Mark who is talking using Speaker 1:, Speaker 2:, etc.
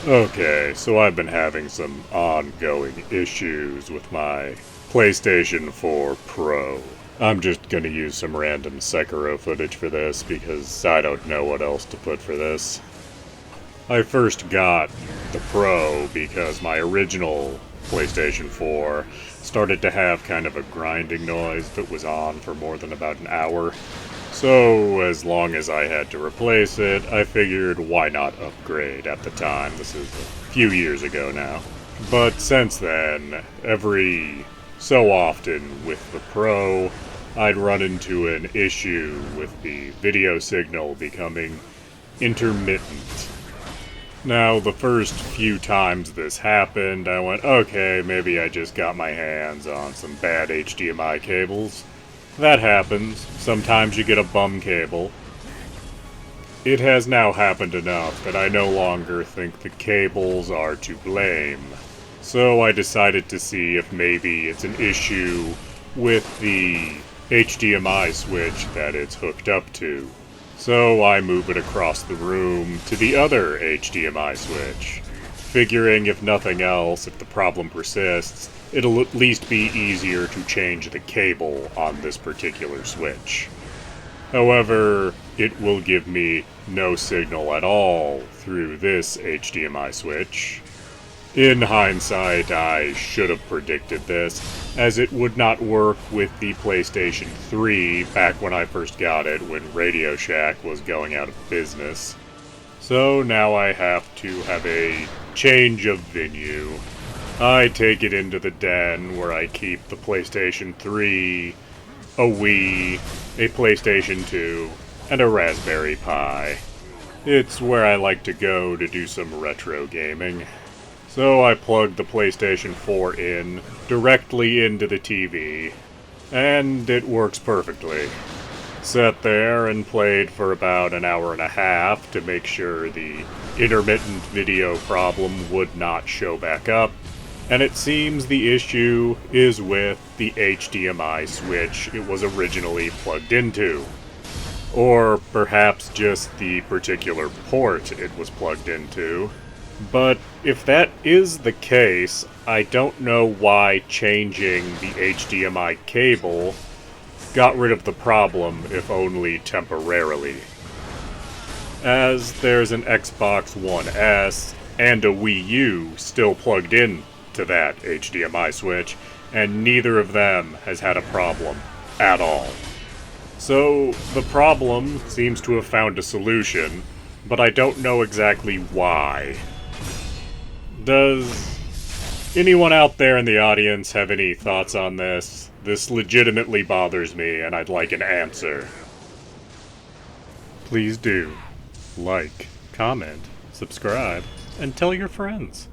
Speaker 1: Okay, so I've been having some ongoing issues with my PlayStation 4 Pro. I'm just gonna use some random Sekiro footage for this because I don't know what else to put for this. I first got the Pro because my original PlayStation 4 started to have kind of a grinding noise that was on for more than about an hour. So, as long as I had to replace it, I figured why not upgrade at the time. This is a few years ago now. But since then, every so often with the Pro, I'd run into an issue with the video signal becoming intermittent. Now, the first few times this happened, I went, okay, maybe I just got my hands on some bad HDMI cables. That happens. Sometimes you get a bum cable. It has now happened enough that I no longer think the cables are to blame. So I decided to see if maybe it's an issue with the HDMI switch that it's hooked up to. So I move it across the room to the other HDMI switch, figuring if nothing else, if the problem persists, it'll at least be easier to change the cable on this particular switch. However, it will give me no signal at all through this HDMI switch. In hindsight, I should have predicted this, as it would not work with the PlayStation 3 back when I first got it when Radio Shack was going out of business. So now I have to have a change of venue. I take it into the den where I keep the PlayStation 3, a Wii, a PlayStation 2, and a Raspberry Pi. It's where I like to go to do some retro gaming. So I plug the PlayStation 4 in, directly into the TV, and it works perfectly. Sat there and played for about an hour and a half to make sure the intermittent video problem would not show back up, and it seems the issue is with the HDMI switch it was originally plugged into. Or perhaps just the particular port it was plugged into. But if that is the case, I don't know why changing the HDMI cable got rid of the problem, if only temporarily. As there's an Xbox One S and a Wii U still plugged in to that HDMI switch, and neither of them has had a problem at all. So the problem seems to have found a solution, but I don't know exactly why. Does anyone out there in the audience have any thoughts on this? This legitimately bothers me, and I'd like an answer. Please do like, comment, subscribe, and tell your friends.